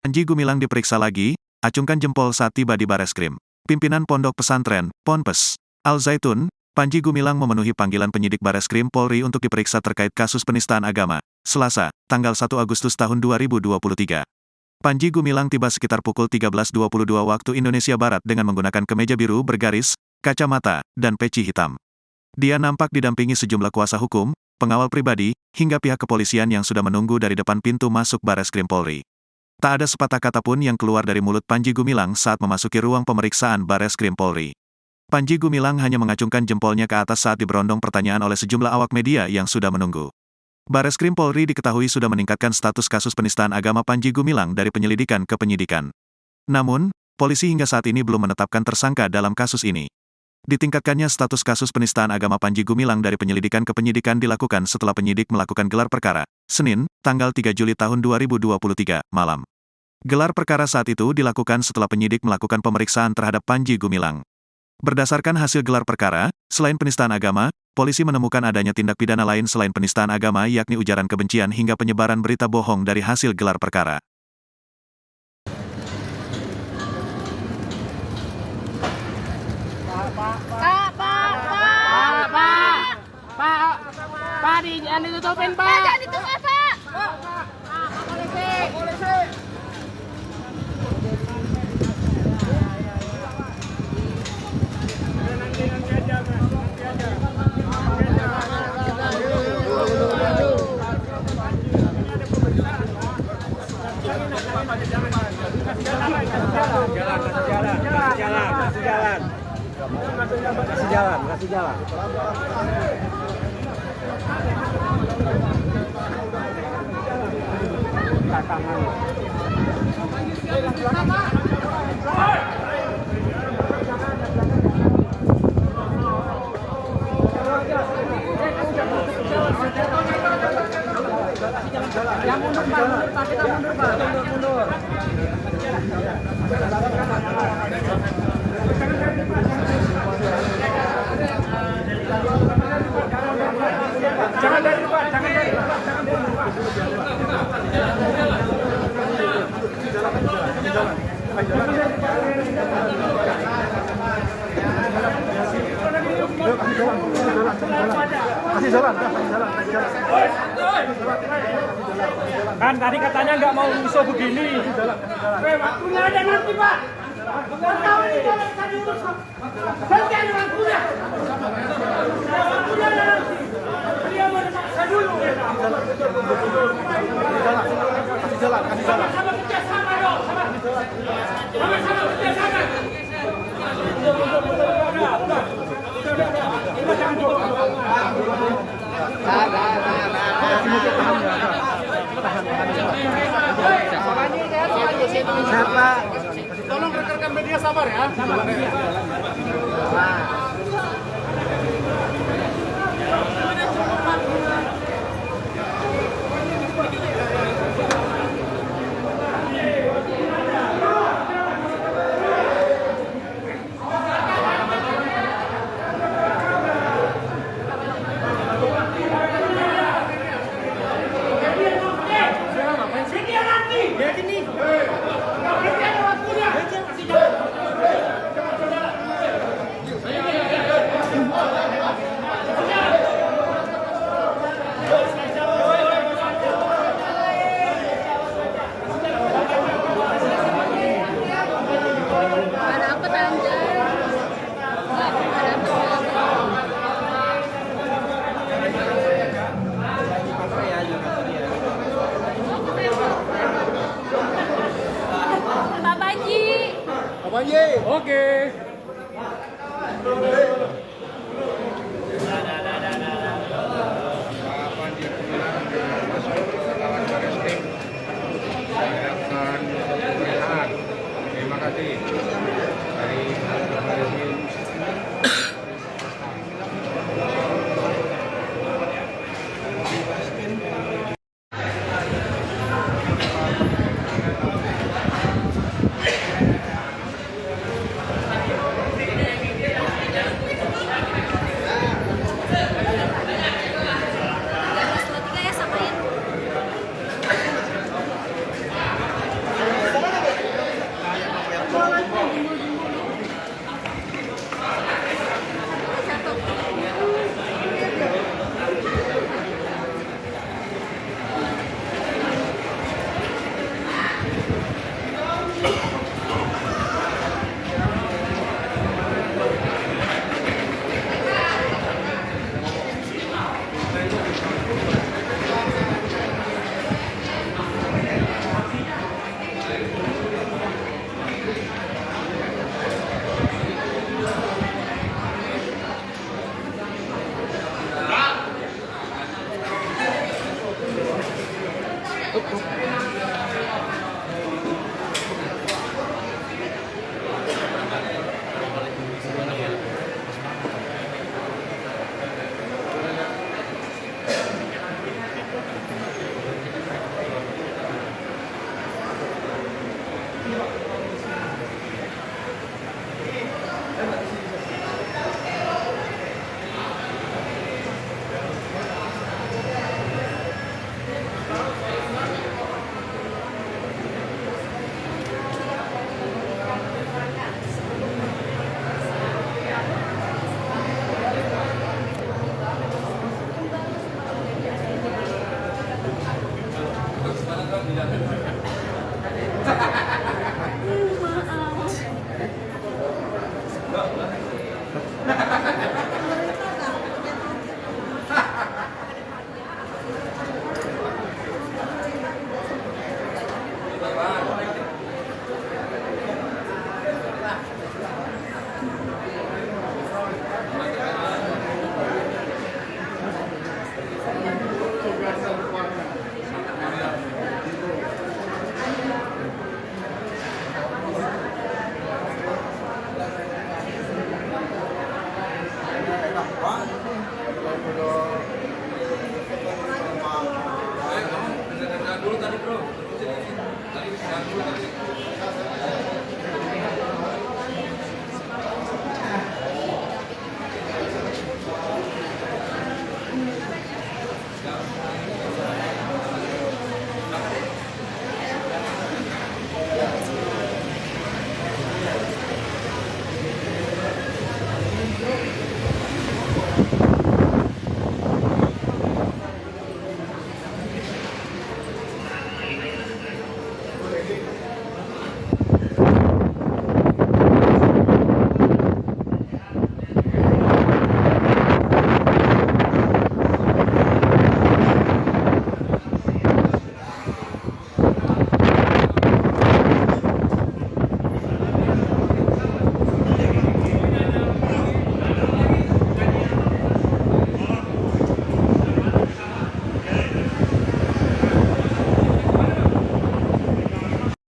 Panji Gumilang diperiksa lagi, acungkan jempol saat tiba di Bareskrim. Pimpinan Pondok Pesantren, Ponpes, Al-Zaitun, Panji Gumilang memenuhi panggilan penyidik Bareskrim Polri untuk diperiksa terkait kasus penistaan agama. Selasa, tanggal 1 Agustus tahun 2023. Panji Gumilang tiba sekitar pukul 13.22 waktu Indonesia Barat dengan menggunakan kemeja biru bergaris, kacamata, dan peci hitam. Dia nampak didampingi sejumlah kuasa hukum, pengawal pribadi, hingga pihak kepolisian yang sudah menunggu dari depan pintu masuk Bareskrim Polri. Tak ada sepatah kata pun yang keluar dari mulut Panji Gumilang saat memasuki ruang pemeriksaan Bareskrim Polri. Panji Gumilang hanya mengacungkan jempolnya ke atas saat diberondong pertanyaan oleh sejumlah awak media yang sudah menunggu. Bareskrim Polri diketahui sudah meningkatkan status kasus penistaan agama Panji Gumilang dari penyelidikan ke penyidikan. Namun, polisi hingga saat ini belum menetapkan tersangka dalam kasus ini. Ditingkatkannya status kasus penistaan agama Panji Gumilang dari penyelidikan ke penyidikan dilakukan setelah penyidik melakukan gelar perkara, Senin, tanggal 3 Juli tahun 2023, malam. Gelar perkara saat itu dilakukan setelah penyidik melakukan pemeriksaan terhadap Panji Gumilang. Berdasarkan hasil gelar perkara, selain penistaan agama, polisi menemukan adanya tindak pidana lain selain penistaan agama yakni ujaran kebencian hingga penyebaran berita bohong dari hasil gelar perkara. Pak, jangan ditutupin, Pak. Jangan ditutupin, Pak. Polisi. Kasih jalan. Ya mundur, Pak. Kita mundur, Pak. Mundur. Jangan dari depan. Kasih jalan. Kan tadi katanya nggak mau musuh begini. Waktunya ada nanti, Pak. Tahu ini jalan tadi urus. Nanti ada waktunya. Waktunya ada nanti. Dia mau dipaksa dulu. Kasih jalan. Sama-sama kerjasama dong. Sama-sama kerjasama. Tolong rekan-rekan media sabar ya. Oke. Terima kasih dari Pak.